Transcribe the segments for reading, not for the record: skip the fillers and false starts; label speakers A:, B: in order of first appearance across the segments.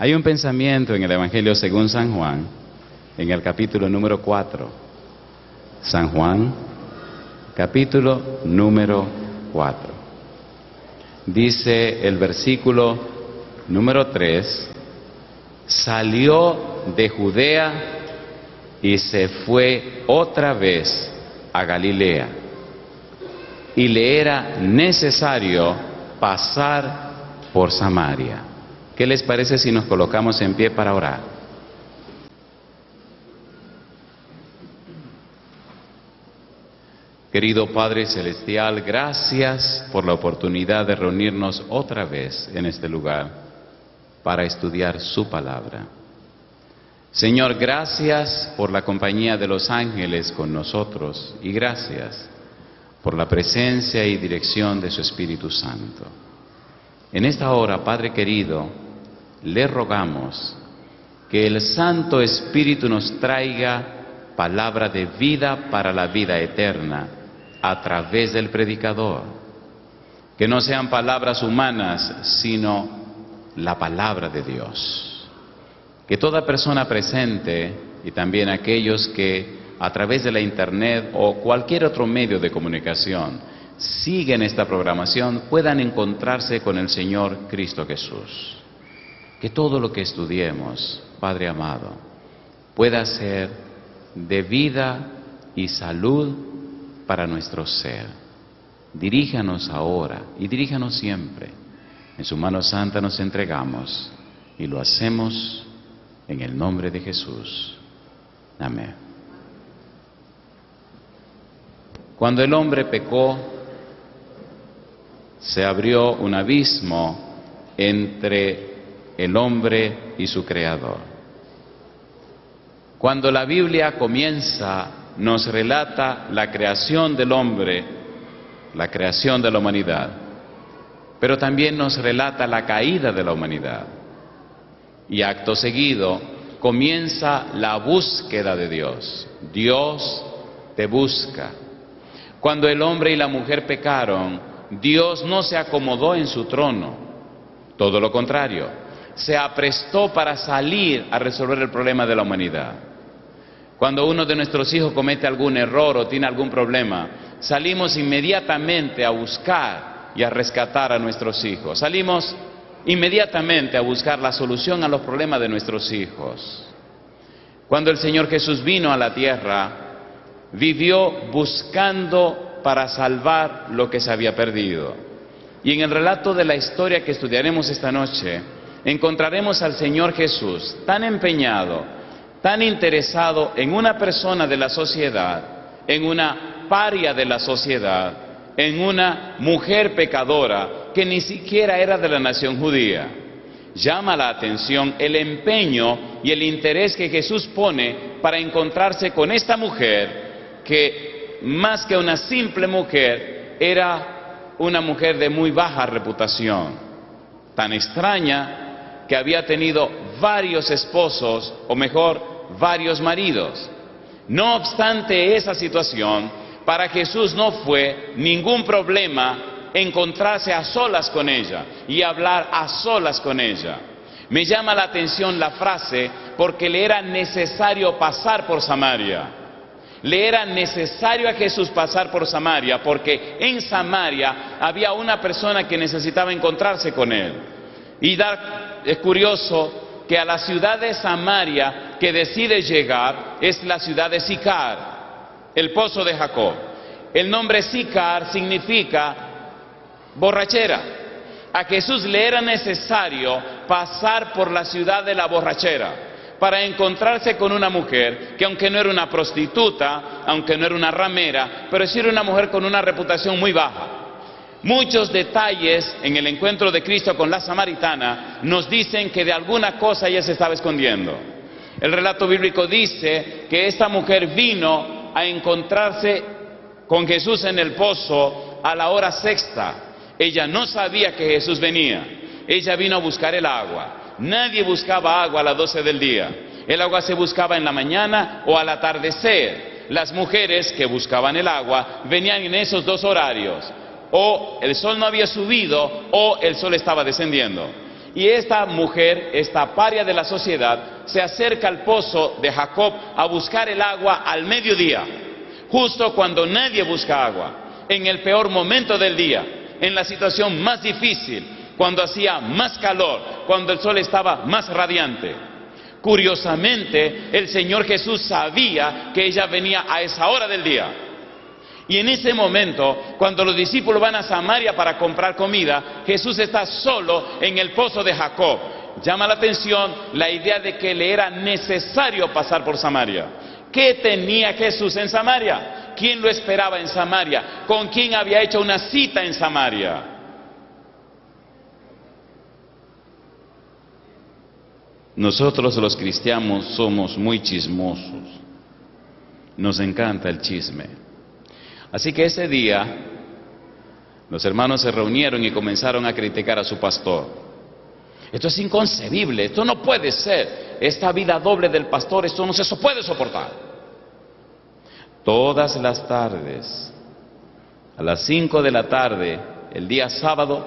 A: Hay un pensamiento en el Evangelio según San Juan, en el capítulo número 4. San Juan, capítulo número 4. Dice el versículo número 3, salió de Judea y se fue otra vez a Galilea, y le era necesario pasar por Samaria. ¿Qué les parece si nos colocamos en pie para orar? Querido Padre Celestial, gracias por la oportunidad de reunirnos otra vez en este lugar para estudiar su palabra. Señor, gracias por la compañía de los ángeles con nosotros y gracias por la presencia y dirección de su Espíritu Santo. En esta hora, Padre querido, le rogamos que el Santo Espíritu nos traiga palabra de vida para la vida eterna a través del predicador. Que no sean palabras humanas, sino la palabra de Dios. Que toda persona presente y también aquellos que a través de la internet o cualquier otro medio de comunicación siguen esta programación puedan encontrarse con el Señor Cristo Jesús. Que todo lo que estudiemos, Padre amado, pueda ser de vida y salud para nuestro ser. Diríjanos ahora y diríjanos siempre. En su mano santa nos entregamos y lo hacemos en el nombre de Jesús. Amén. Cuando el hombre pecó, se abrió un abismo entre el hombre y su Creador. Cuando la Biblia comienza, nos relata la creación del hombre, la creación de la humanidad, pero también nos relata la caída de la humanidad. Y acto seguido comienza la búsqueda de Dios. Dios te busca. Cuando el hombre y la mujer pecaron, Dios no se acomodó en su trono, todo lo contrario, se aprestó para salir a resolver el problema de la humanidad. Cuando uno de nuestros hijos comete algún error o tiene algún problema, salimos inmediatamente a buscar y a rescatar a nuestros hijos. Salimos inmediatamente a buscar la solución a los problemas de nuestros hijos. Cuando el Señor Jesús vino a la tierra, vivió buscando para salvar lo que se había perdido. Y en el relato de la historia que estudiaremos esta noche, encontraremos al Señor Jesús tan empeñado, tan interesado en una persona de la sociedad, en una paria de la sociedad, en una mujer pecadora que ni siquiera era de la nación judía. Llama la atención el empeño y el interés que Jesús pone para encontrarse con esta mujer que, más que una simple mujer, era una mujer de muy baja reputación, tan extraña que había tenido varios esposos, o mejor, varios maridos. No obstante esa situación, para Jesús no fue ningún problema encontrarse a solas con ella y hablar a solas con ella. Me llama la atención la frase porque le era necesario pasar por Samaria. Le era necesario a Jesús pasar por Samaria porque en Samaria había una persona que necesitaba encontrarse con él. Y es curioso que a la ciudad de Samaria que decide llegar es la ciudad de Sicar, el pozo de Jacob. El nombre Sicar significa borrachera. A Jesús le era necesario pasar por la ciudad de la borrachera para encontrarse con una mujer que, aunque no era una prostituta, aunque no era una ramera, pero sí era una mujer con una reputación muy baja. Muchos detalles en el encuentro de Cristo con la samaritana nos dicen que de alguna cosa ella se estaba escondiendo. El relato bíblico dice que esta mujer vino a encontrarse con Jesús en el pozo a la hora sexta. Ella no sabía que Jesús venía. Ella vino a buscar el agua. Nadie buscaba agua a las 12 del día. El agua se buscaba en la mañana o al atardecer. Las mujeres que buscaban el agua venían en esos dos horarios. O el sol no había subido o el sol estaba descendiendo. Y esta mujer, esta paria de la sociedad, se acerca al pozo de Jacob a buscar el agua al mediodía, justo cuando nadie busca agua, en el peor momento del día, en la situación más difícil, cuando hacía más calor, cuando el sol estaba más radiante. Curiosamente, el Señor Jesús sabía que ella venía a esa hora del día. Y en ese momento, cuando los discípulos van a Samaria para comprar comida, Jesús está solo en el pozo de Jacob. Llama la atención la idea de que le era necesario pasar por Samaria. ¿Qué tenía Jesús en Samaria? ¿Quién lo esperaba en Samaria? ¿Con quién había hecho una cita en Samaria? Nosotros los cristianos somos muy chismosos. Nos encanta el chisme. Así que ese día, los hermanos se reunieron y comenzaron a criticar a su pastor. Esto es inconcebible, esto no puede ser. Esta vida doble del pastor, esto no se puede soportar. Todas las tardes, a las 5 de la tarde, el día sábado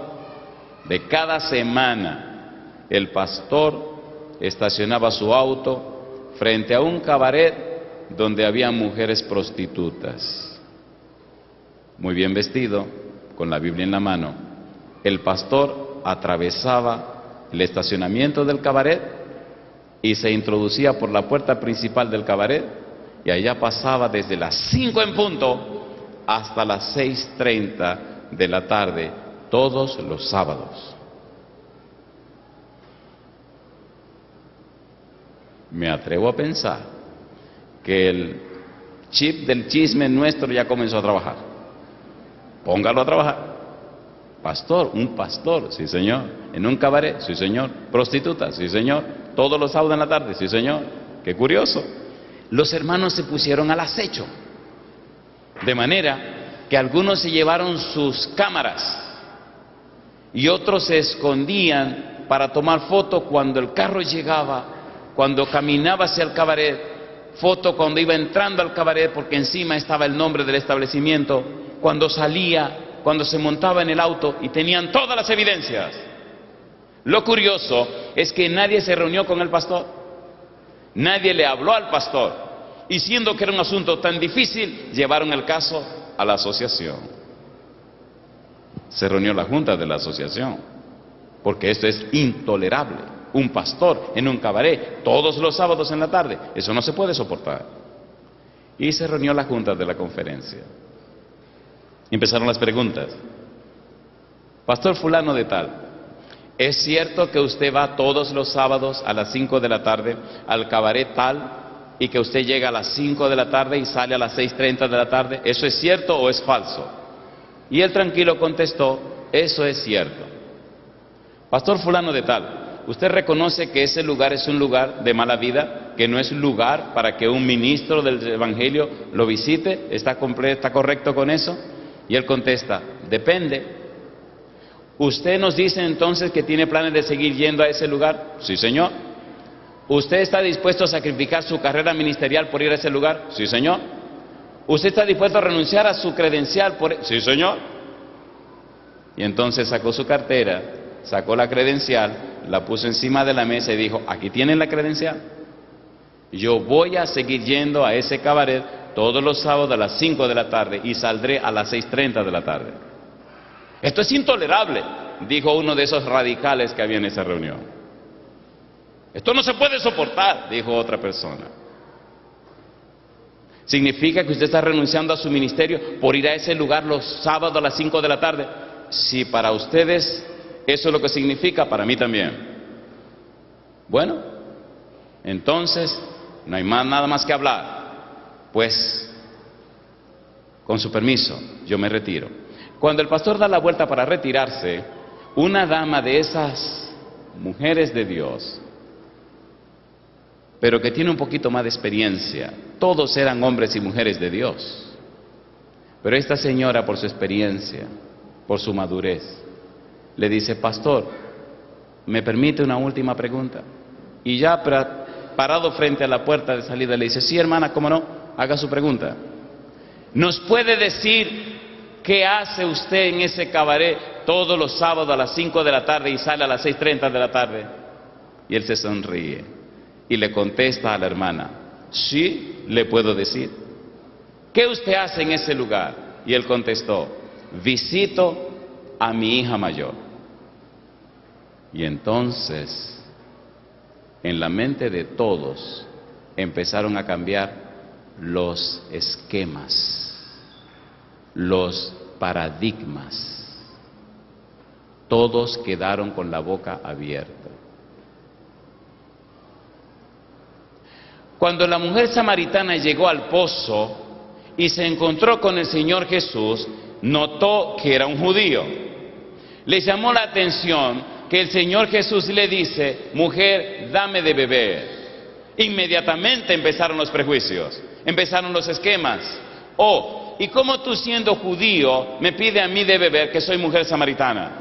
A: de cada semana, el pastor estacionaba su auto frente a un cabaret donde había mujeres prostitutas. Muy bien vestido, con la Biblia en la mano, el pastor atravesaba el estacionamiento del cabaret y se introducía por la puerta principal del cabaret, y allá pasaba desde las 5 en punto hasta las 6:30 de la tarde, todos los sábados. Me atrevo a pensar que el chip del chisme nuestro ya comenzó a trabajar. Póngalo a trabajar. Pastor, un pastor, sí señor. En un cabaret, sí señor. Prostituta, sí señor. Todos los sábados en la tarde, sí señor. Qué curioso. Los hermanos se pusieron al acecho, de manera que algunos se llevaron sus cámaras y otros se escondían para tomar foto cuando el carro llegaba, cuando caminaba hacia el cabaret, foto cuando iba entrando al cabaret porque encima estaba el nombre del establecimiento, cuando salía, cuando se montaba en el auto, y tenían todas las evidencias. Lo curioso es que nadie se reunió con el pastor, nadie le habló al pastor, y siendo que era un asunto tan difícil, llevaron el caso a la asociación. Se reunió la junta de la asociación, porque esto es intolerable. Un pastor en un cabaret todos los sábados en la tarde, eso no se puede soportar. Y se reunió la junta de la conferencia. Empezaron las preguntas. Pastor fulano de tal, ¿es cierto que usted va todos los sábados a las 5 de la tarde al cabaret tal, y que usted llega a las 5 de la tarde y sale a las 6:30 de la tarde? ¿Eso es cierto o es falso? Y él tranquilo contestó, eso es cierto. Pastor fulano de tal, ¿usted reconoce que ese lugar es un lugar de mala vida, que no es un lugar para que un ministro del Evangelio lo visite? ¿Está correcto con eso? Y él contesta, depende. ¿Usted nos dice entonces que tiene planes de seguir yendo a ese lugar? Sí, señor. ¿Usted está dispuesto a sacrificar su carrera ministerial por ir a ese lugar? Sí, señor. ¿Usted está dispuesto a renunciar a su credencial por...? Sí, señor. Y entonces sacó su cartera, sacó la credencial, la puso encima de la mesa y dijo, aquí tienen la credencial. Yo voy a seguir yendo a ese cabaret todos los sábados a las 5 de la tarde y saldré a las 6:30 de la tarde. Esto es intolerable, dijo uno de esos radicales que había en esa reunión. Esto no se puede soportar, dijo otra persona. ¿Significa que usted está renunciando a su ministerio por ir a ese lugar los sábados a las 5 de la tarde? Si para ustedes eso es lo que significa, para mí también. Bueno, entonces no hay nada más que hablar. Pues, con su permiso, yo me retiro. Cuando el pastor da la vuelta para retirarse, una dama de esas mujeres de Dios, pero que tiene un poquito más de experiencia, todos eran hombres y mujeres de Dios, pero esta señora, por su experiencia, por su madurez, le dice, pastor, ¿me permite una última pregunta? Y ya parado frente a la puerta de salida le dice, sí hermana, cómo no, haga su pregunta. ¿Nos puede decir qué hace usted en ese cabaret todos los sábados a las 5 de la tarde y sale a las 6:30 de la tarde. Y él se sonríe y le contesta a la hermana, sí, le puedo decir. ¿Qué usted hace en ese lugar? Y él contestó, visito a mi hija mayor. Y entonces, en la mente de todos, empezaron a cambiar los esquemas, los paradigmas. Todos quedaron con la boca abierta. Cuando la mujer samaritana llegó al pozo y se encontró con el Señor Jesús, notó que era un judío. Le llamó la atención que el Señor Jesús le dice, mujer, dame de beber. Inmediatamente empezaron los prejuicios, empezaron los esquemas. Oh, ¿y cómo tú siendo judío me pide a mí de beber que soy mujer samaritana?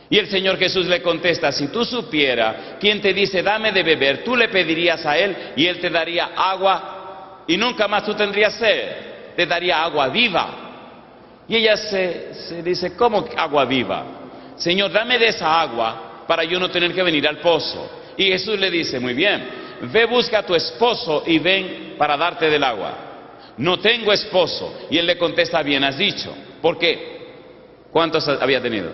A: Y el Señor Jesús le contesta, si tú supieras quién te dice dame de beber, tú le pedirías a él y él te daría agua y nunca más tú tendrías sed, te daría agua viva. Y ella se dice, ¿cómo agua viva? Señor, dame de esa agua para yo no tener que venir al pozo. Y Jesús le dice, muy bien, ve busca a tu esposo y ven para darte del agua. No tengo esposo. Y él le contesta, bien has dicho. ¿Por qué? ¿Cuántos había tenido?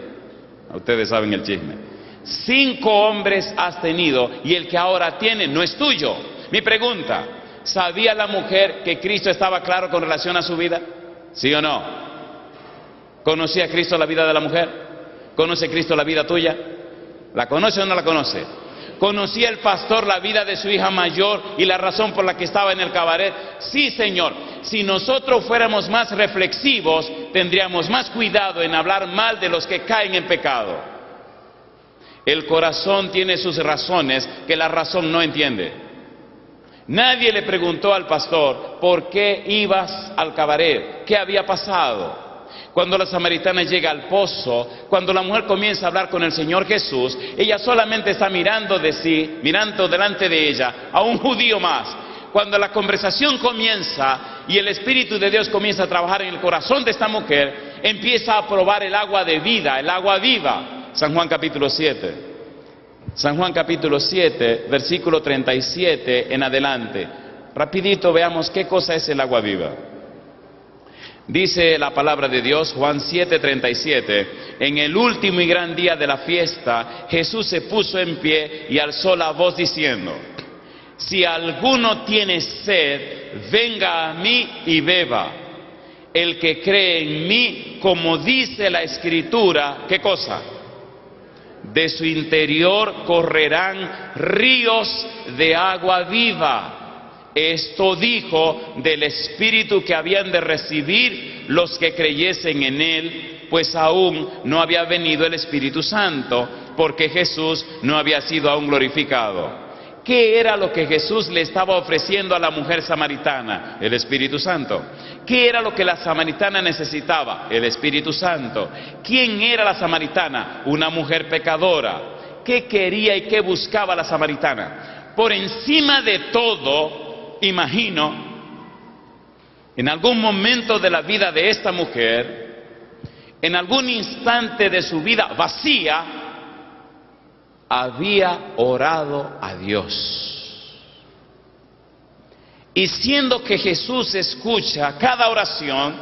A: Ustedes saben el chisme. 5 hombres has tenido y el que ahora tiene no es tuyo. Mi pregunta, ¿sabía la mujer que Cristo estaba claro con relación a su vida? ¿Sí o no? ¿Conocía Cristo la vida de la mujer? ¿Conoce Cristo la vida tuya? ¿La conoce o no la conoce? ¿Conocía el pastor la vida de su hija mayor y la razón por la que estaba en el cabaret? Sí, Señor. Si nosotros fuéramos más reflexivos, tendríamos más cuidado en hablar mal de los que caen en pecado. El corazón tiene sus razones que la razón no entiende. Nadie le preguntó al pastor, ¿por qué ibas al cabaret? ¿Qué había pasado? Cuando la samaritana llega al pozo, cuando la mujer comienza a hablar con el Señor Jesús, ella solamente está mirando delante de ella a un judío más. Cuando la conversación comienza y el Espíritu de Dios comienza a trabajar en el corazón de esta mujer, empieza a probar el agua de vida, el agua viva. San Juan capítulo 7. San Juan capítulo 7, versículo 37 en adelante. Rapidito veamos qué cosa es el agua viva. Dice la palabra de Dios, Juan 7:37, en el último y gran día de la fiesta, Jesús se puso en pie y alzó la voz diciendo, si alguno tiene sed, venga a mí y beba. El que cree en mí, como dice la Escritura, ¿qué cosa? De su interior correrán ríos de agua viva. Esto dijo del Espíritu que habían de recibir los que creyesen en Él, pues aún no había venido el Espíritu Santo, porque Jesús no había sido aún glorificado. ¿Qué era lo que Jesús le estaba ofreciendo a la mujer samaritana? El Espíritu Santo. ¿Qué era lo que la samaritana necesitaba? El Espíritu Santo. ¿Quién era la samaritana? Una mujer pecadora. ¿Qué quería y qué buscaba la samaritana? Por encima de todo, imagino, en algún momento de la vida de esta mujer, en algún instante de su vida vacía, había orado a Dios. Y siendo que Jesús escucha cada oración,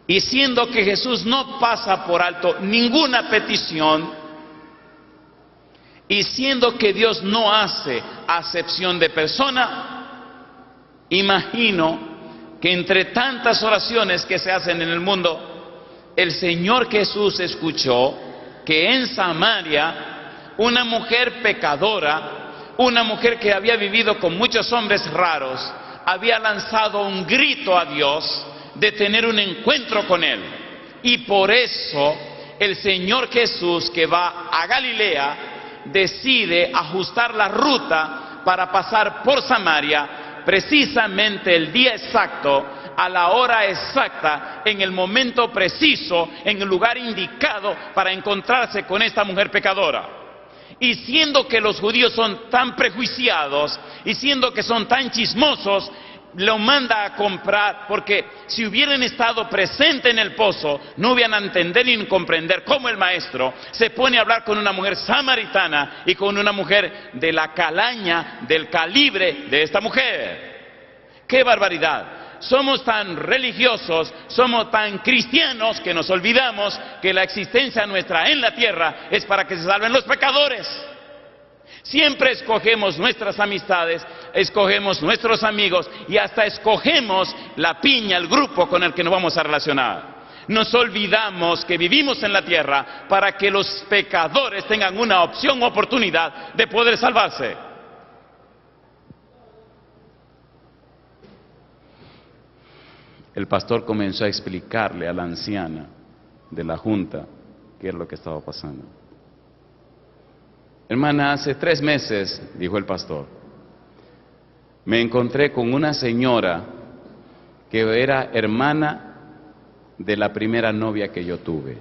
A: y siendo que Jesús no pasa por alto ninguna petición, y siendo que Dios no hace acepción de persona, imagino que entre tantas oraciones que se hacen en el mundo, el Señor Jesús escuchó que en Samaria una mujer pecadora, una mujer que había vivido con muchos hombres raros, había lanzado un grito a Dios de tener un encuentro con Él. Y por eso el Señor Jesús, que va a Galilea, decide ajustar la ruta para pasar por Samaria, precisamente el día exacto, a la hora exacta, en el momento preciso, en el lugar indicado para encontrarse con esta mujer pecadora. Y siendo que los judíos son tan prejuiciados, y siendo que son tan chismosos, lo manda a comprar, porque si hubieran estado presentes en el pozo, no hubieran a entender ni comprender cómo el maestro se pone a hablar con una mujer samaritana y con una mujer de la calaña, del calibre de esta mujer. ¡Qué barbaridad! Somos tan religiosos, somos tan cristianos que nos olvidamos que la existencia nuestra en la tierra es para que se salven los pecadores. Siempre escogemos nuestras amistades, escogemos nuestros amigos y hasta escogemos la piña, el grupo con el que nos vamos a relacionar. Nos olvidamos que vivimos en la tierra para que los pecadores tengan una opción o oportunidad de poder salvarse. El pastor comenzó a explicarle a la anciana de la junta qué era lo que estaba pasando. Hermana, hace 3 meses, dijo el pastor, me encontré con una señora que era hermana de la primera novia que yo tuve.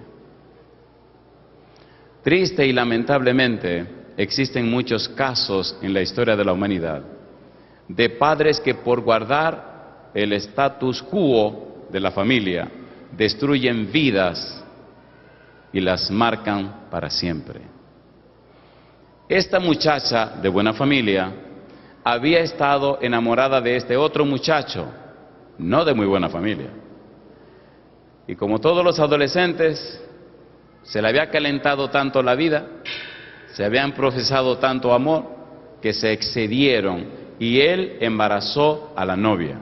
A: Triste y lamentablemente, existen muchos casos en la historia de la humanidad de padres que por guardar el status quo de la familia destruyen vidas y las marcan para siempre. Esta muchacha de buena familia había estado enamorada de este otro muchacho, no de muy buena familia. Y como todos los adolescentes, se le había calentado tanto la vida, se habían profesado tanto amor, que se excedieron y él embarazó a la novia.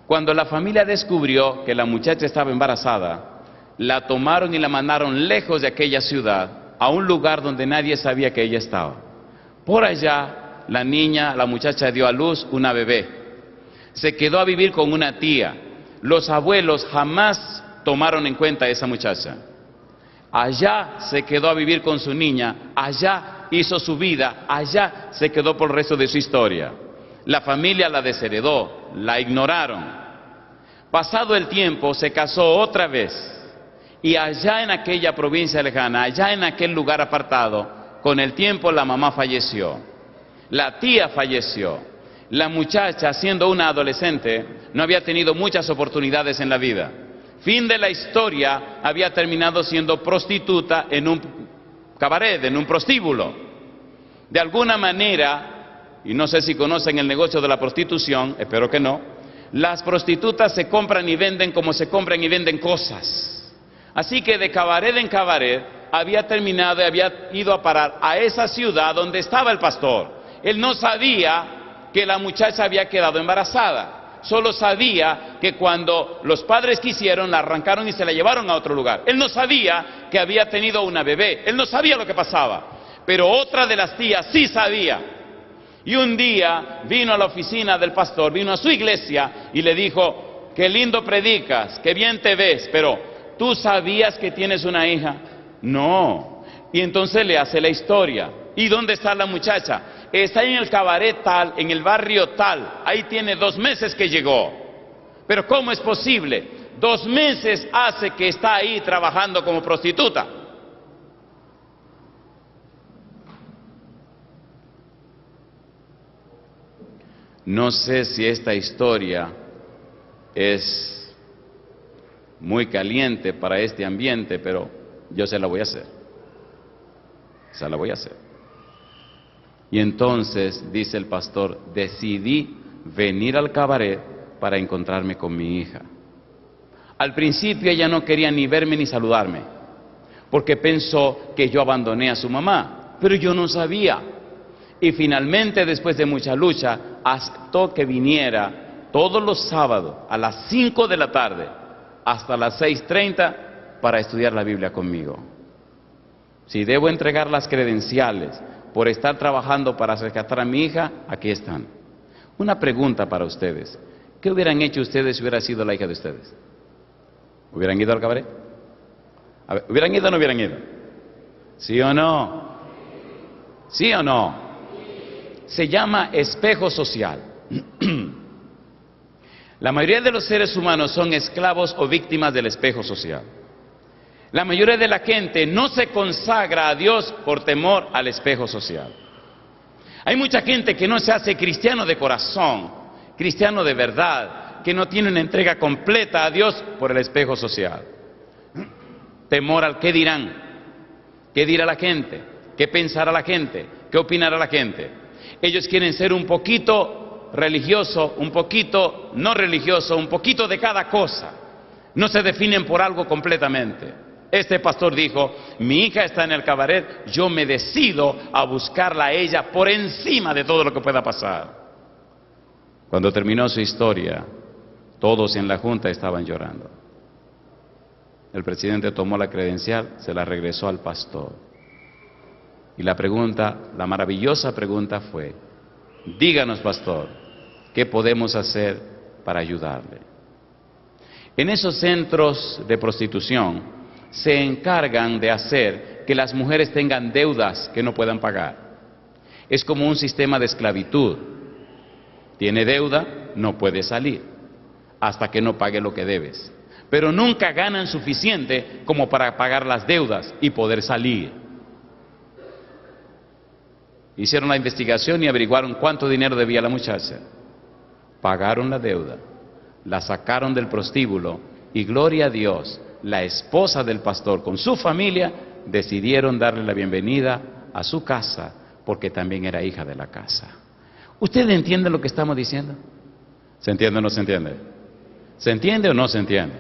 A: Cuando la familia descubrió que la muchacha estaba embarazada, la tomaron y la mandaron lejos de aquella ciudad, a un lugar donde nadie sabía que ella estaba. Por allá, la muchacha dio a luz una bebé. Se quedó a vivir con una tía. Los abuelos jamás tomaron en cuenta a esa muchacha. Allá se quedó a vivir con su niña, allá hizo su vida, allá se quedó por el resto de su historia. La familia la desheredó, la ignoraron. Pasado el tiempo, se casó otra vez. Y allá en aquella provincia lejana, allá en aquel lugar apartado, con el tiempo la mamá falleció, la tía falleció. La muchacha, siendo una adolescente, no había tenido muchas oportunidades en la vida. Fin de la historia, había terminado siendo prostituta en un cabaret, en un prostíbulo. De alguna manera, y no sé si conocen el negocio de la prostitución, espero que no, las prostitutas se compran y venden como se compran y venden cosas. Así que de cabaret en cabaret había terminado y había ido a parar a esa ciudad donde estaba el pastor. Él no sabía que la muchacha había quedado embarazada. Solo sabía que cuando los padres quisieron, la arrancaron y se la llevaron a otro lugar. Él no sabía que había tenido una bebé. Él no sabía lo que pasaba. Pero otra de las tías sí sabía. Y un día vino a la oficina del pastor, vino a su iglesia y le dijo, qué lindo predicas, qué bien te ves, pero ¿tú sabías que tienes una hija? No. Y entonces le hace la historia. ¿Y dónde está la muchacha? Está en el cabaret tal, en el barrio tal. Ahí tiene 2 meses que llegó. Pero ¿cómo es posible? 2 meses hace que está ahí trabajando como prostituta. No sé si esta historia es muy caliente para este ambiente, pero yo se la voy a hacer. Se la voy a hacer. Y entonces, dice el pastor, decidí venir al cabaret para encontrarme con mi hija. Al principio ella no quería ni verme ni saludarme, porque pensó que yo abandoné a su mamá, pero yo no sabía. Y finalmente, después de mucha lucha, aceptó que viniera todos los sábados a las 5 de la tarde hasta las 6:30 para estudiar la Biblia conmigo. Si debo entregar las credenciales por estar trabajando para rescatar a mi hija, aquí están. Una pregunta para ustedes. ¿Qué hubieran hecho ustedes si hubiera sido la hija de ustedes? ¿Hubieran ido al cabaret? A ver, ¿hubieran ido o no hubieran ido? ¿Sí o no? ¿Sí o no? Se llama espejo social. La mayoría de los seres humanos son esclavos o víctimas del espejo social. La mayoría de la gente no se consagra a Dios por temor al espejo social. Hay mucha gente que no se hace cristiano de corazón cristiano de verdad, que no tiene una entrega completa a Dios por el espejo social. Temor al qué dirán, qué dirá la gente, qué pensará la gente, qué opinará la gente. Ellos quieren ser un poquito religioso, un poquito no religioso, un poquito de cada cosa. No se definen por algo completamente. Este pastor dijo, mi hija está en el cabaret, yo me decido a buscarla a ella por encima de todo lo que pueda pasar. Cuando terminó su historia, todos en la junta estaban llorando. El presidente tomó la credencial, se la regresó al pastor. Y la pregunta, la maravillosa pregunta fue, díganos, pastor, ¿qué podemos hacer para ayudarle? En esos centros de prostitución se encargan de hacer que las mujeres tengan deudas que no puedan pagar. Es como un sistema de esclavitud. Tiene deuda, no puede salir hasta que no pague lo que debes. Pero nunca ganan suficiente como para pagar las deudas y poder salir. Hicieron la investigación y averiguaron cuánto dinero debía la muchacha. Pagaron la deuda, la sacaron del prostíbulo y gloria a Dios, la esposa del pastor con su familia decidieron darle la bienvenida a su casa porque también era hija de la casa. ¿Usted entiende lo que estamos diciendo? ¿Se entiende o no se entiende? ¿Se entiende o no se entiende?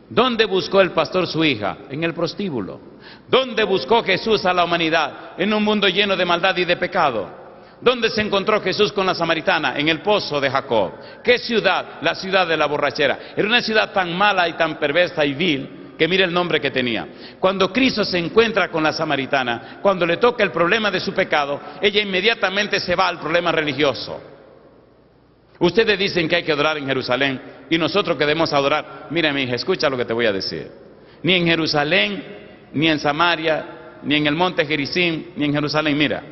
A: ¿Dónde buscó el pastor su hija? En el prostíbulo. ¿Dónde buscó Jesús a la humanidad? En un mundo lleno de maldad y de pecado. ¿Dónde se encontró Jesús con la samaritana? En el pozo de Jacob. ¿Qué ciudad? La ciudad de la borrachera. Era una ciudad tan mala y tan perversa y vil que mire el nombre que tenía. Cuando Cristo se encuentra con la samaritana, cuando le toca el problema de su pecado, ella inmediatamente se va al problema religioso. Ustedes dicen que hay que adorar en Jerusalén y nosotros que debemos adorar. Mira, mi hija, escucha lo que te voy a decir. Ni en Jerusalén, ni en Samaria, ni en el monte Gerizim, ni en Jerusalén. Mira,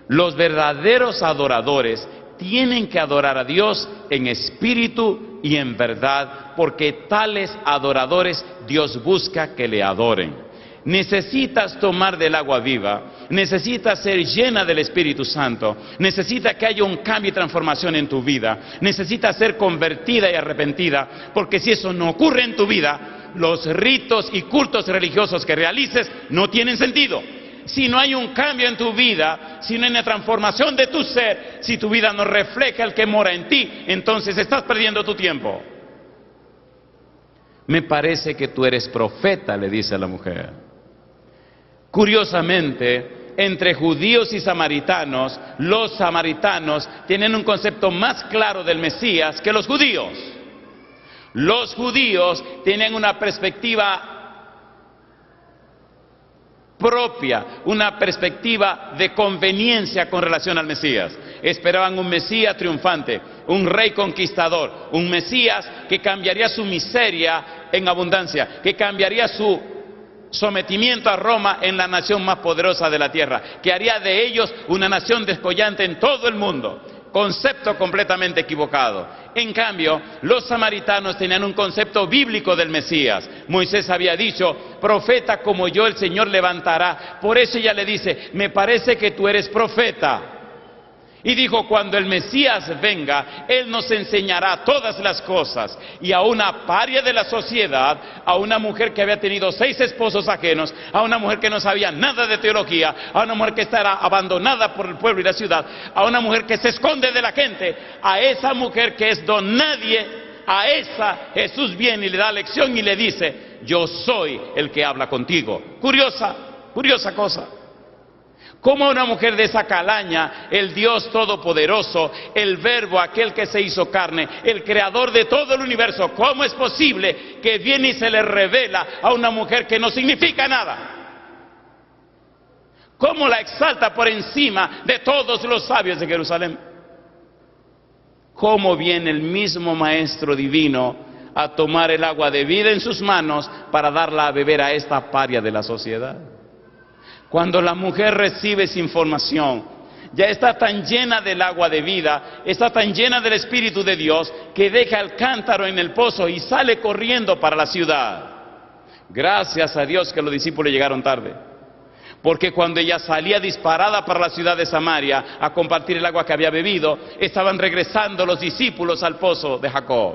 A: los verdaderos adoradores tienen que adorar a Dios en espíritu y en verdad, porque tales adoradores Dios busca que le adoren. Necesitas tomar del agua viva, necesitas ser llena del Espíritu Santo, necesitas que haya un cambio y transformación en tu vida, necesitas ser convertida y arrepentida, porque si eso no ocurre en tu vida, los ritos y cultos religiosos que realices no tienen sentido. Si no hay un cambio en tu vida, si no hay una transformación de tu ser, si tu vida no refleja el que mora en ti, entonces estás perdiendo tu tiempo. Me parece que tú eres profeta, le dice a la mujer. Curiosamente, entre judíos y samaritanos, los samaritanos tienen un concepto más claro del Mesías que los judíos. Los judíos tienen una perspectiva propia, una perspectiva de conveniencia con relación al Mesías. Esperaban un Mesías triunfante, un rey conquistador, un Mesías que cambiaría su miseria en abundancia, que cambiaría su sometimiento a Roma en la nación más poderosa de la tierra, que haría de ellos una nación descollante en todo el mundo. Concepto completamente equivocado. En cambio, los samaritanos tenían un concepto bíblico del Mesías. Moisés había dicho, profeta como yo el Señor levantará. Por eso ella le dice, me parece que tú eres profeta. Y dijo, cuando el Mesías venga, Él nos enseñará todas las cosas. Y a una paria de la sociedad, a una mujer que había tenido 6 esposos ajenos, a una mujer que no sabía nada de teología, a una mujer que estará abandonada por el pueblo y la ciudad, a una mujer que se esconde de la gente, a esa mujer que es don nadie, a esa Jesús viene y le da lección y le dice, yo soy el que habla contigo. Curiosa cosa. ¿Cómo una mujer de esa calaña, el Dios Todopoderoso, el Verbo, aquel que se hizo carne, el creador de todo el universo, cómo es posible que viene y se le revela a una mujer que no significa nada? ¿Cómo la exalta por encima de todos los sabios de Jerusalén? ¿Cómo viene el mismo Maestro Divino a tomar el agua de vida en sus manos para darla a beber a esta paria de la sociedad? Cuando la mujer recibe esa información, ya está tan llena del agua de vida, está tan llena del Espíritu de Dios, que deja el cántaro en el pozo y sale corriendo para la ciudad. Gracias a Dios que los discípulos llegaron tarde. porque cuando ella salía disparada para la ciudad de Samaria a compartir el agua que había bebido, estaban regresando los discípulos al pozo de Jacob.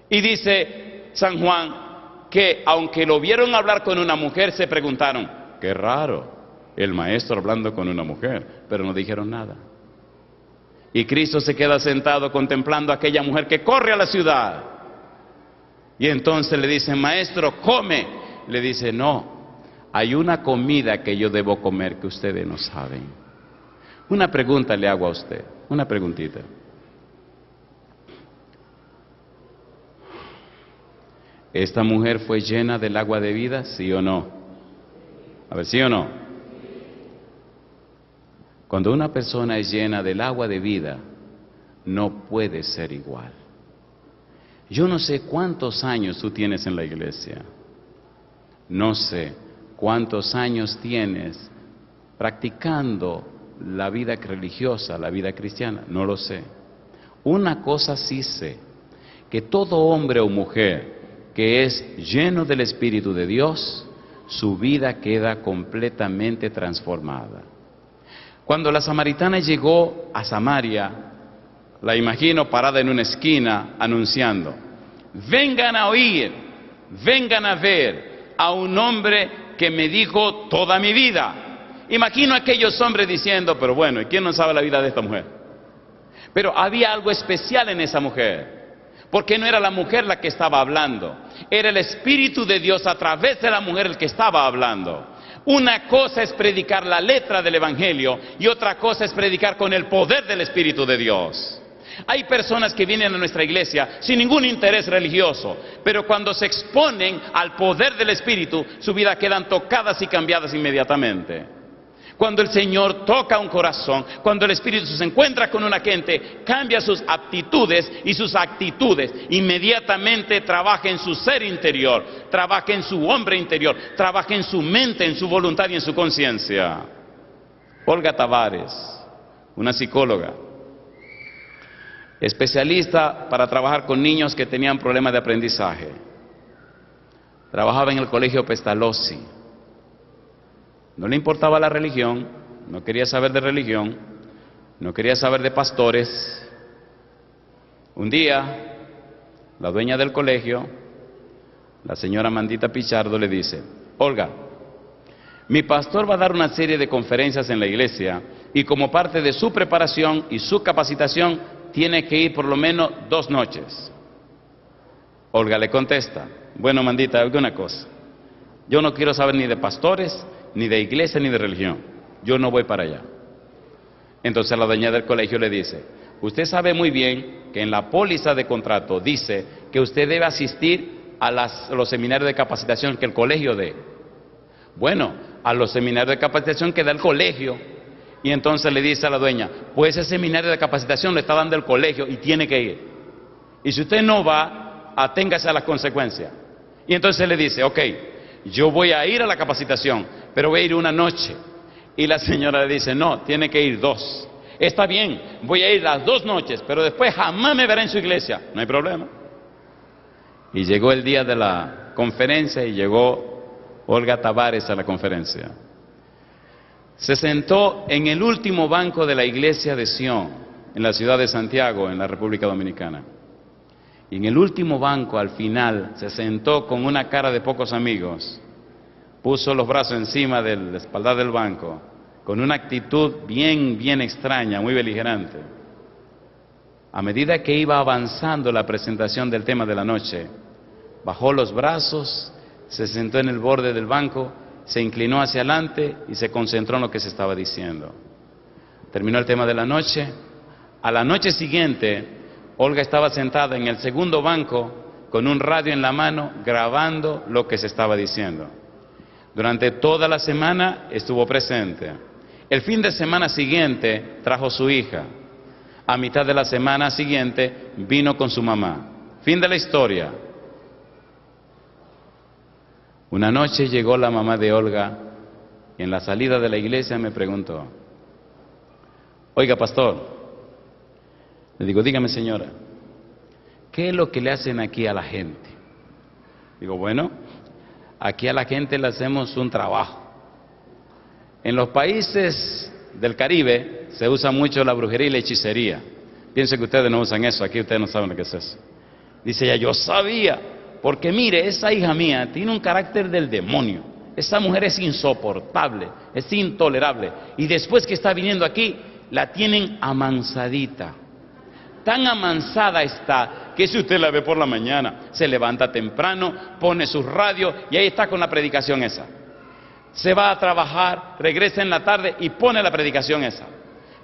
A: Y dice San Juan que aunque lo vieron hablar con una mujer, se preguntaron, qué raro, el maestro hablando con una mujer, pero no dijeron nada. Y Cristo se queda sentado contemplando a aquella mujer que corre a la ciudad. Y entonces le dicen, maestro, come. Le dice, no, hay una comida que yo debo comer que ustedes no saben. Una pregunta le hago a usted, una preguntita. ¿Esta mujer fue llena del agua de vida, sí o no? A ver, ¿sí o no? Cuando una persona es llena del agua de vida, no puede ser igual. Yo no sé cuántos años tú tienes en la iglesia. No sé cuántos años tienes practicando la vida religiosa, la vida cristiana. No lo sé. Una cosa sí sé, que todo hombre o mujer que es lleno del Espíritu de Dios, su vida queda completamente transformada. Cuando la samaritana llegó a Samaria, la imagino parada en una esquina anunciando, vengan a oír, vengan a ver a un hombre que me dijo toda mi vida. Imagino a aquellos hombres diciendo, pero bueno, ¿y quién no sabe la vida de esta mujer? Pero había algo especial en esa mujer. Porque no era la mujer la que estaba hablando, era el Espíritu de Dios a través de la mujer el que estaba hablando. Una cosa es predicar la letra del Evangelio y otra cosa es predicar con el poder del Espíritu de Dios. Hay personas que vienen a nuestra iglesia sin ningún interés religioso, pero cuando se exponen al poder del Espíritu, su vida quedan tocadas y cambiadas inmediatamente. Cuando el Señor toca un corazón, cuando el Espíritu se encuentra con una gente, cambia sus aptitudes y sus actitudes. Inmediatamente trabaja en su ser interior, trabaja en su hombre interior, trabaja en su mente, en su voluntad y en su conciencia. Olga Tavares, una psicóloga, especialista para trabajar con niños que tenían problemas de aprendizaje. Trabajaba en el colegio Pestalozzi. No le importaba la religión, no quería saber de religión, no quería saber de pastores. Un día, la dueña del colegio, la señora Mandita Pichardo, le dice, Olga, mi pastor va a dar una serie de conferencias en la iglesia y como parte de su preparación y su capacitación tiene que ir por lo menos 2 noches. Olga le contesta, bueno, Mandita, oiga una cosa, yo no quiero saber ni de pastores, ni de iglesia, ni de religión. Yo no voy para allá. Entonces la dueña del colegio le dice, usted sabe muy bien que en la póliza de contrato dice que usted debe asistir a los seminarios de capacitación que el colegio dé. Bueno, a los seminarios de capacitación que da el colegio. Y entonces le dice a la dueña, pues ese seminario de capacitación le está dando el colegio y tiene que ir. Y si usted no va, aténgase a las consecuencias. Y entonces le dice, ok, yo voy a ir a la capacitación, pero voy a ir una noche. Y la señora le dice, no, tiene que ir 2. Está bien, voy a ir las 2 noches, pero después jamás me verá en su iglesia. No hay problema. Y llegó el día de la conferencia y llegó Olga Tavares a la conferencia. Se sentó en el último banco de la iglesia de Sion, en la ciudad de Santiago, en la República Dominicana. Y en el último banco, al final, se sentó con una cara de pocos amigos, puso los brazos encima de la espalda del banco, con una actitud bien extraña, muy beligerante. A medida que iba avanzando la presentación del tema de la noche, bajó los brazos, se sentó en el borde del banco, se inclinó hacia adelante y se concentró en lo que se estaba diciendo. Terminó el tema de la noche. A la noche siguiente, Olga estaba sentada en el segundo banco con un radio en la mano grabando lo que se estaba diciendo. Durante toda la semana estuvo presente. El fin de semana siguiente trajo su hija. A mitad de la semana siguiente vino con su mamá. Fin de la historia. Una noche llegó la mamá de Olga y en la salida de la iglesia me preguntó, oiga, pastor, le digo, dígame señora, ¿qué es lo que le hacen aquí a la gente? Digo, bueno, aquí a la gente le hacemos un trabajo. En los países del Caribe se usa mucho la brujería y la hechicería. Pienso que ustedes no usan eso, aquí ustedes no saben lo que es eso. Dice ella, yo sabía, porque mire, esa hija mía tiene un carácter del demonio. Esa mujer es insoportable, es intolerable. Y después que está viniendo aquí, la tienen amansadita. Tan amansada está que si usted la ve por la mañana, se levanta temprano, pone su radio y ahí está con la predicación esa. Se va a trabajar, regresa en la tarde y pone la predicación esa.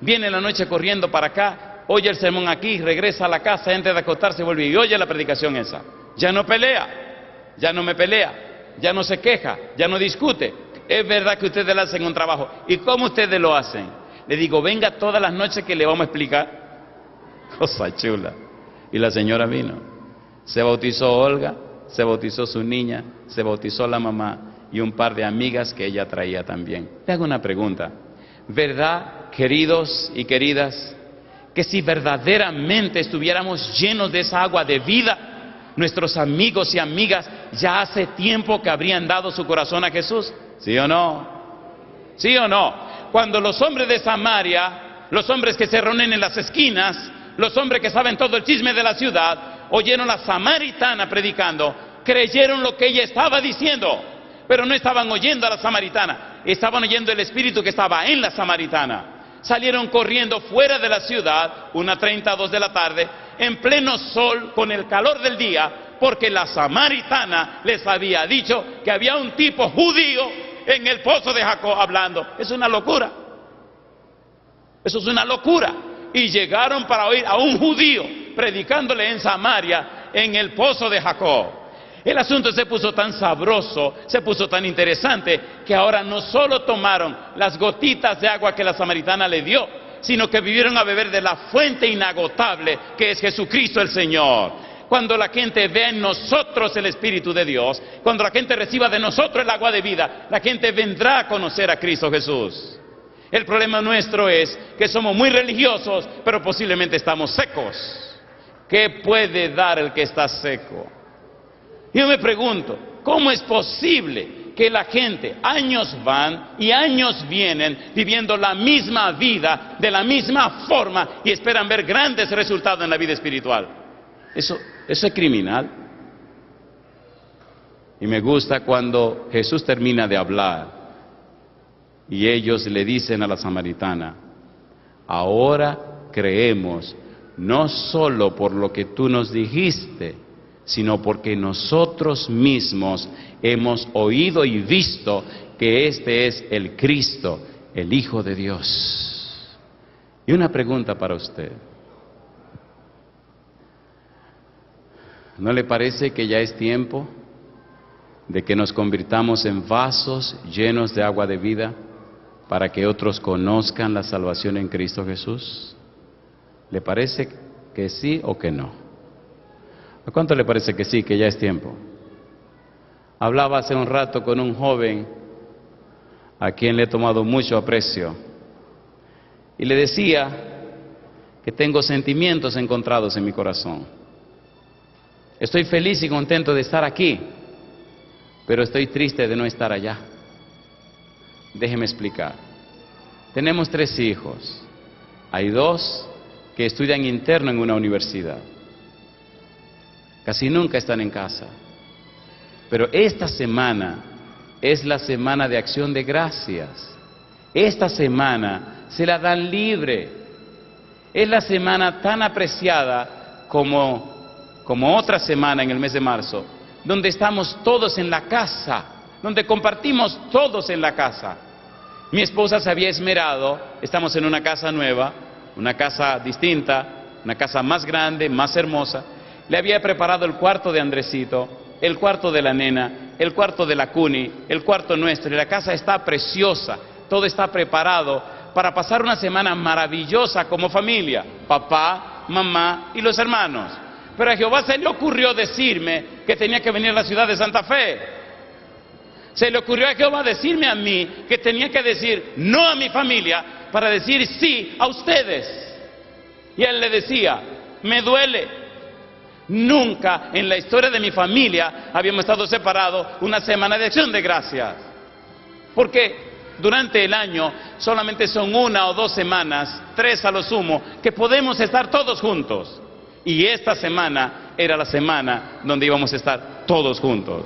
A: Viene en la noche corriendo para acá, oye el sermón aquí, regresa a la casa, antes de acostarse vuelve y oye la predicación esa. Ya no pelea, ya no me pelea, ya no se queja, ya no discute. Es verdad que ustedes le hacen un trabajo. ¿Y cómo ustedes lo hacen? Le digo, venga todas las noches que le vamos a explicar. Cosa chula. Y la señora vino. Se bautizó Olga, se bautizó su niña, se bautizó la mamá y un par de amigas que ella traía también. Le hago una pregunta. ¿Verdad, queridos y queridas, que si verdaderamente estuviéramos llenos de esa agua de vida, nuestros amigos y amigas ya hace tiempo que habrían dado su corazón a Jesús? ¿Sí o no? ¿Sí o no? Cuando los hombres de Samaria, los hombres que se reúnen en las esquinas, los hombres que saben todo el chisme de la ciudad, oyeron a la samaritana predicando, creyeron lo que ella estaba diciendo, pero no estaban oyendo a la samaritana, estaban oyendo el espíritu que estaba en la samaritana. Salieron corriendo fuera de la ciudad, 1:30, 2 de la tarde, en pleno sol, con el calor del día, porque la samaritana les había dicho que había un tipo judío en el pozo de Jacob hablando. Es una locura. Eso es una locura. Y llegaron para oír a un judío predicándole en Samaria, en el pozo de Jacob. El asunto se puso tan sabroso, se puso tan interesante, que ahora no solo tomaron las gotitas de agua que la samaritana le dio, sino que vivieron a beber de la fuente inagotable que es Jesucristo el Señor. Cuando la gente vea en nosotros el Espíritu de Dios, cuando la gente reciba de nosotros el agua de vida, la gente vendrá a conocer a Cristo Jesús. El problema nuestro es que somos muy religiosos, pero posiblemente estamos secos. ¿Qué puede dar el que está seco? Yo me pregunto, ¿cómo es posible que la gente, años van y años vienen, viviendo la misma vida, de la misma forma, y esperan ver grandes resultados en la vida espiritual? Eso es criminal. Y me gusta cuando Jesús termina de hablar y ellos le dicen a la samaritana, ahora creemos, no solo por lo que tú nos dijiste, sino porque nosotros mismos hemos oído y visto que este es el Cristo, el Hijo de Dios. Y una pregunta para usted. ¿No le parece que ya es tiempo de que nos convirtamos en vasos llenos de agua de vida para que otros conozcan la salvación en Cristo Jesús? ¿Le parece que sí o que no? ¿A cuánto le parece que sí, que ya es tiempo? Hablaba hace un rato con un joven a quien le he tomado mucho aprecio y le decía que tengo sentimientos encontrados en mi corazón. Estoy feliz y contento de estar aquí, pero estoy triste de no estar allá. Déjeme explicar. Tenemos 3 hijos. Hay 2 que estudian interno en una universidad. Casi nunca están en casa. Pero esta semana es la semana de acción de gracias. Esta semana se la dan libre. Es la semana tan apreciada como otra semana en el mes de marzo, donde estamos todos en la casa, donde compartimos todos en la casa. Mi esposa se había esmerado, estamos en una casa nueva, una casa distinta, una casa más grande, más hermosa. Le había preparado el cuarto de Andresito, el cuarto de la nena, el cuarto de la Cuni, el cuarto nuestro, y la casa está preciosa, todo está preparado para pasar una semana maravillosa como familia, papá, mamá y los hermanos. Pero a Jehová se le ocurrió decirme que tenía que venir a la ciudad de Santa Fe. Se le ocurrió a Jehová decirme a mí que tenía que decir no a mi familia para decir sí a ustedes. Y él le decía, me duele. Nunca en la historia de mi familia habíamos estado separados una semana de acción de gracias. Porque durante el año solamente son 1 o 2 semanas, 3 a lo sumo, que podemos estar todos juntos. Y esta semana era la semana donde íbamos a estar todos juntos.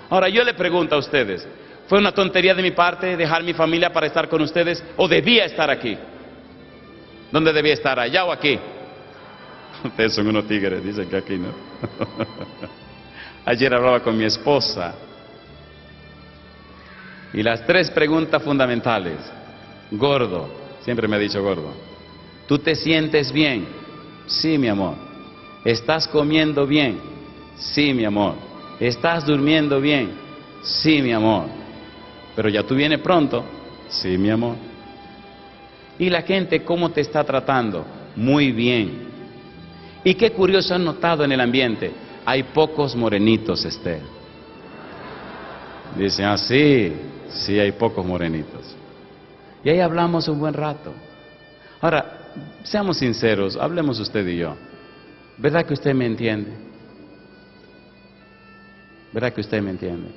A: Ahora yo le pregunto a ustedes, ¿fue una tontería de mi parte dejar mi familia para estar con ustedes o debía estar aquí? ¿Dónde debía estar? ¿Allá o aquí? Ustedes son unos tigres, dicen que aquí no. Ayer hablaba con mi esposa y las 3 preguntas fundamentales. Gordo, siempre me ha dicho gordo. ¿Tú te sientes bien? Sí, mi amor. ¿Estás comiendo bien? Sí, mi amor. ¿Estás durmiendo bien? Sí, mi amor. Pero ya tú vienes pronto. Sí, mi amor. ¿Y la gente cómo te está tratando? Muy bien. Y qué curioso han notado en el ambiente. Hay pocos morenitos, Esther. Dicen, ah, sí, sí hay pocos morenitos. Y ahí hablamos un buen rato. Ahora, seamos sinceros, hablemos usted y yo. ¿Verdad que usted me entiende? ¿Verdad que usted me entiende?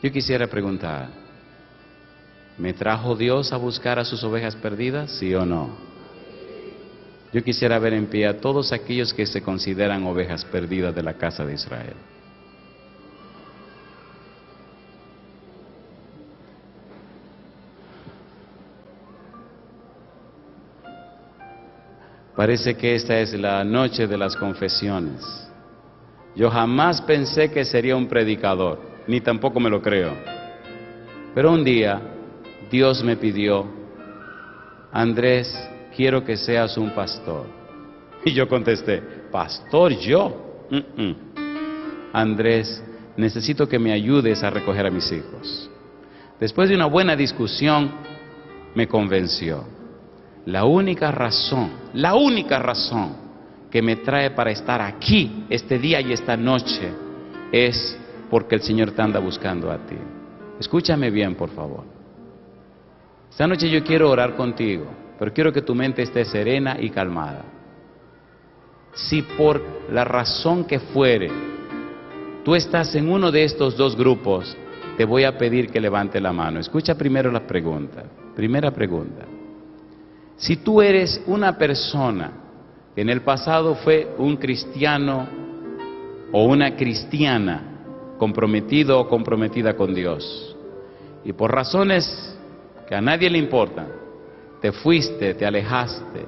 A: Yo quisiera preguntar, ¿me trajo Dios a buscar a sus ovejas perdidas? ¿Sí o no? Yo quisiera ver en pie a todos aquellos que se consideran ovejas perdidas de la casa de Israel. Parece que esta es la noche de las confesiones. Yo jamás pensé que sería un predicador, ni tampoco me lo creo. Pero un día Dios me pidió, Andrés, quiero que seas un pastor. Y yo contesté, ¿pastor yo? Andrés, necesito que me ayudes a recoger a mis hijos. Después de una buena discusión, me convenció. La única razón que me trae para estar aquí este día y esta noche es porque el Señor te anda buscando a ti. Escúchame bien, por favor. Esta noche yo quiero orar contigo, pero quiero que tu mente esté serena y calmada. Si por la razón que fuere, tú estás en uno de estos 2 grupos, te voy a pedir que levante la mano. Escucha primero la pregunta. Primera pregunta. Si tú eres una persona que en el pasado fue un cristiano o una cristiana comprometido o comprometida con Dios, y por razones que a nadie le importan, te fuiste, te alejaste,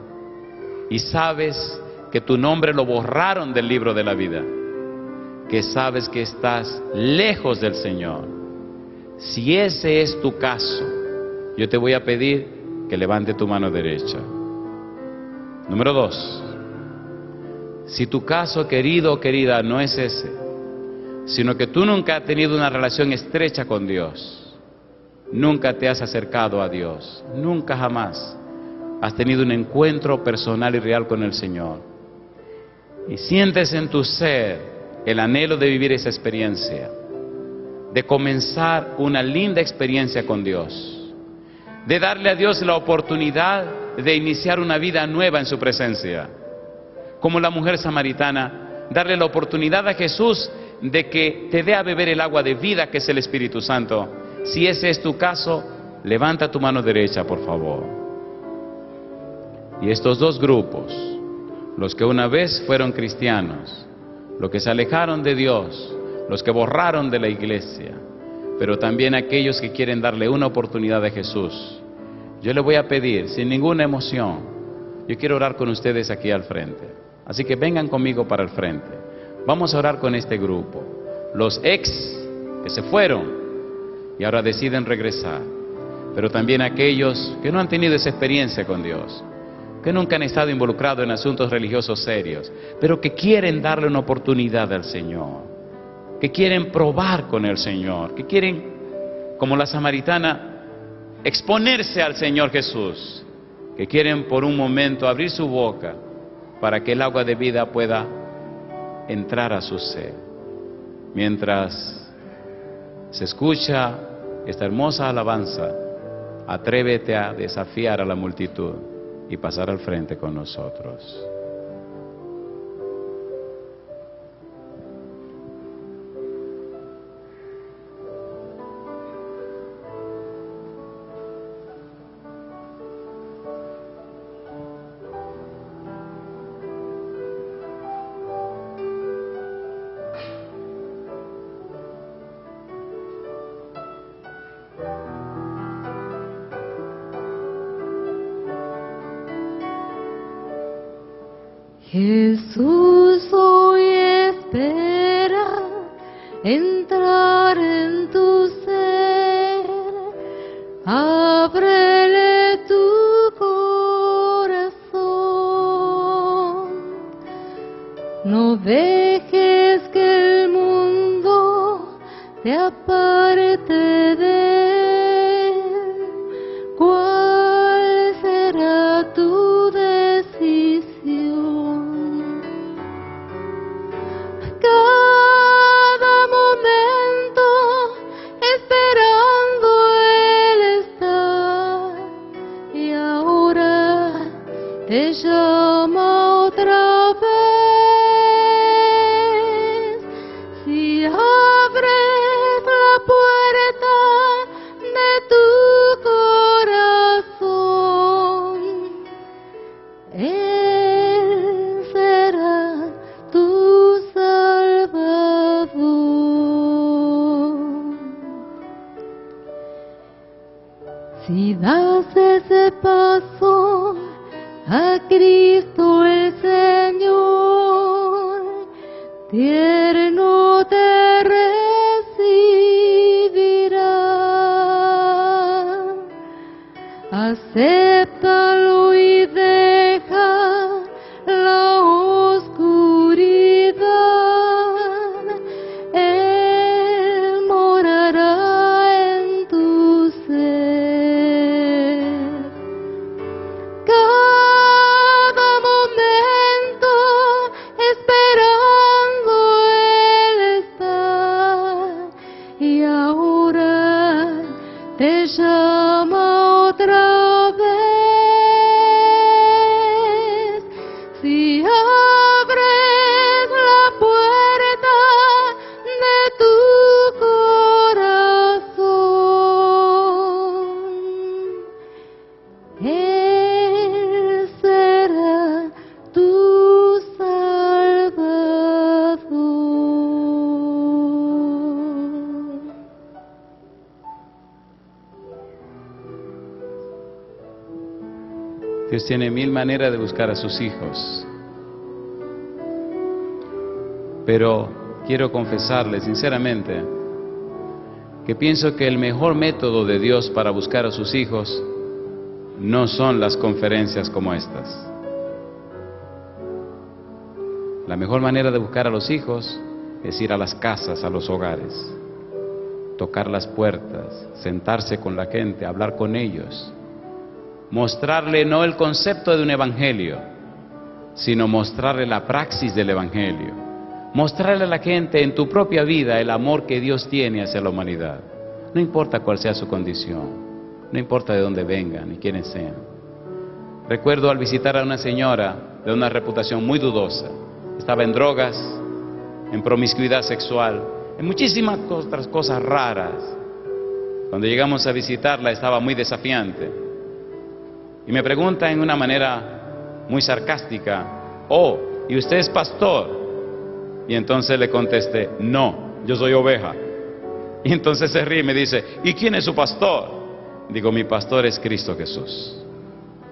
A: y sabes que tu nombre lo borraron del libro de la vida, que sabes que estás lejos del Señor, si ese es tu caso, yo te voy a pedir que levante tu mano derecha. Número 2, si tu caso, querido o querida, no es ese, sino que tú nunca has tenido una relación estrecha con Dios, nunca te has acercado a Dios, nunca jamás has tenido un encuentro personal y real con el Señor, y sientes en tu ser el anhelo de vivir esa experiencia, de comenzar una linda experiencia con Dios, de darle a Dios la oportunidad de iniciar una vida nueva en su presencia, como la mujer samaritana, darle la oportunidad a Jesús de que te dé a beber el agua de vida que es el Espíritu Santo. Si ese es tu caso, levanta tu mano derecha, por favor. Y estos 2 grupos, los que una vez fueron cristianos, los que se alejaron de Dios, los que borraron de la iglesia, pero también aquellos que quieren darle una oportunidad a Jesús, yo le voy a pedir, sin ninguna emoción, yo quiero orar con ustedes aquí al frente. Así que vengan conmigo para el frente. Vamos a orar con este grupo. Los ex que se fueron y ahora deciden regresar, pero también aquellos que no han tenido esa experiencia con Dios, que nunca han estado involucrados en asuntos religiosos serios, pero que quieren darle una oportunidad al Señor, que quieren probar con el Señor, que quieren, como la samaritana, exponerse al Señor Jesús, que quieren por un momento abrir su boca para que el agua de vida pueda entrar a su ser. Mientras se escucha esta hermosa alabanza, atrévete a desafiar a la multitud y pasar al frente con nosotros.
B: Jesús hoy espera entrar en tu ser, ábrele tu corazón, no dejes que el mundo te aparte de él. ¿Cuál será tu decisión? Cada momento esperando Él está, y ahora te llama otra vez. Si abres la puerta de tu corazón, Él será tu Salvador. Si das ese paso a Cristo el Señor, tierno te recibirá. Acéptalo y deja la oscuridad. Él morará en tu ser. Cada momento esperando Él está, y ahora te llama otra vez. Si abres la puerta de tu corazón, Él será tu Salvador.
A: Dios tiene mil maneras de buscar a sus hijos. Pero quiero confesarles sinceramente que pienso que el mejor método de Dios para buscar a sus hijos no son las conferencias como estas. La mejor manera de buscar a los hijos es ir a las casas, a los hogares, tocar las puertas, sentarse con la gente, hablar con ellos, mostrarle no el concepto de un evangelio, sino mostrarle la praxis del evangelio, mostrarle a la gente en tu propia vida el amor que Dios tiene hacia la humanidad. No importa cuál sea su condición, no importa de dónde vengan ni quiénes sean. Recuerdo al visitar a una señora de una reputación muy dudosa, estaba en drogas, en promiscuidad sexual, en muchísimas otras cosas raras. Cuando llegamos a visitarla estaba muy desafiante. Y me pregunta en una manera muy sarcástica: oh, ¿y usted es pastor? Y entonces le contesté: no, yo soy oveja. Y entonces se ríe y me dice: ¿y quién es su pastor? Digo: mi pastor es Cristo Jesús,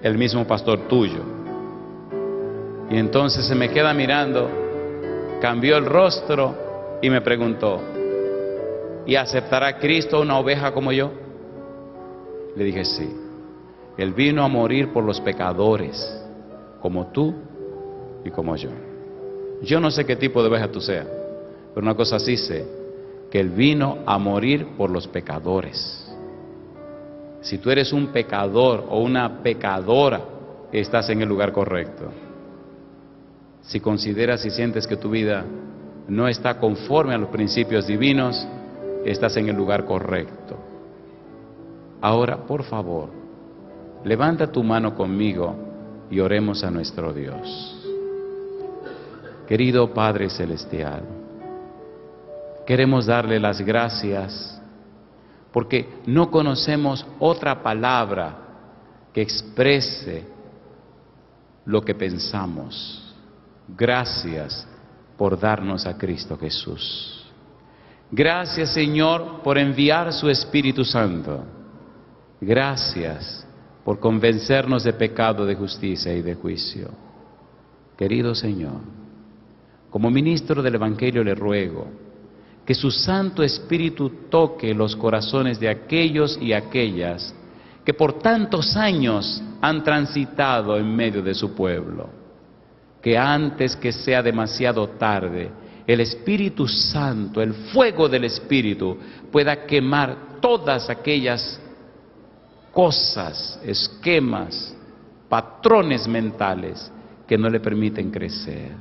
A: el mismo pastor tuyo. Y entonces se me queda mirando, cambió el rostro y me preguntó: ¿y aceptará Cristo una oveja como yo? Le dije: sí. Él vino a morir por los pecadores, como tú y como yo. Yo no sé qué tipo de oveja tú seas, pero una cosa sí sé, que Él vino a morir por los pecadores. Si tú eres un pecador o una pecadora, estás en el lugar correcto. Si consideras y sientes que tu vida no está conforme a los principios divinos, estás en el lugar correcto. Ahora, por favor, levanta tu mano conmigo y oremos a nuestro Dios. Querido Padre Celestial, queremos darle las gracias porque no conocemos otra palabra que exprese lo que pensamos. Gracias por darnos a Cristo Jesús. Gracias, Señor, por enviar su Espíritu Santo. Gracias por convencernos de pecado, de justicia y de juicio. Querido Señor, como ministro del Evangelio le ruego que su Santo Espíritu toque los corazones de aquellos y aquellas que por tantos años han transitado en medio de su pueblo. Que antes que sea demasiado tarde, el Espíritu Santo, el fuego del Espíritu, pueda quemar todas aquellas cosas, esquemas, patrones mentales que no le permiten crecer.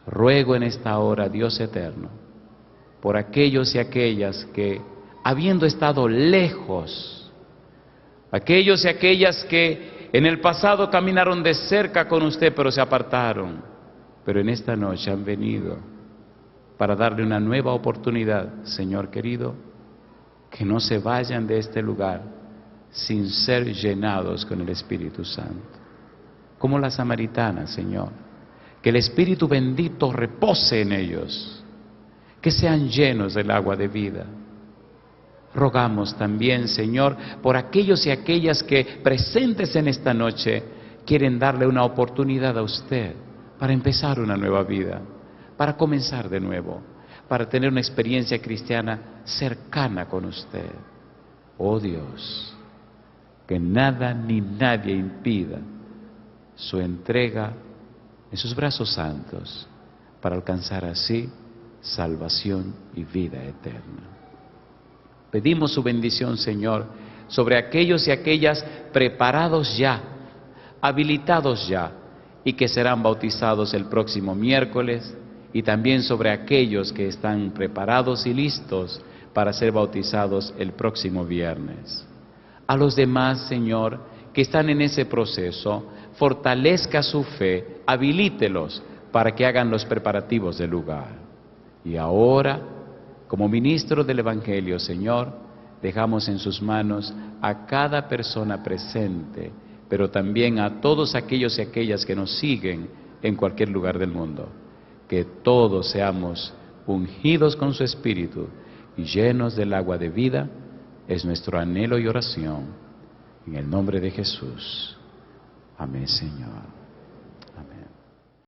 A: Ruego en esta hora, Dios eterno, por aquellos y aquellas que, habiendo estado lejos, aquellos y aquellas que en el pasado caminaron de cerca con usted, pero se apartaron, pero en esta noche han venido para darle una nueva oportunidad, Señor querido, que no se vayan de este lugar sin ser llenados con el Espíritu Santo. Como la samaritana, Señor, que el Espíritu bendito repose en ellos, que sean llenos del agua de vida. Rogamos también, Señor, por aquellos y aquellas que presentes en esta noche quieren darle una oportunidad a usted para empezar una nueva vida, para comenzar de nuevo, para tener una experiencia cristiana cercana con usted. Oh Dios, que nada ni nadie impida su entrega en sus brazos santos para alcanzar así salvación y vida eterna. Pedimos su bendición, Señor, sobre aquellos y aquellas preparados ya, habilitados ya, y que serán bautizados el próximo miércoles, y también sobre aquellos que están preparados y listos para ser bautizados el próximo viernes. A los demás, Señor, que están en ese proceso, fortalezca su fe, habilítelos para que hagan los preparativos del lugar. Y ahora, como ministro del Evangelio, Señor, dejamos en sus manos a cada persona presente, pero también a todos aquellos y aquellas que nos siguen en cualquier lugar del mundo. Que todos seamos ungidos con su Espíritu y llenos del agua de vida, es nuestro anhelo y oración. En el nombre de Jesús. Amén, Señor.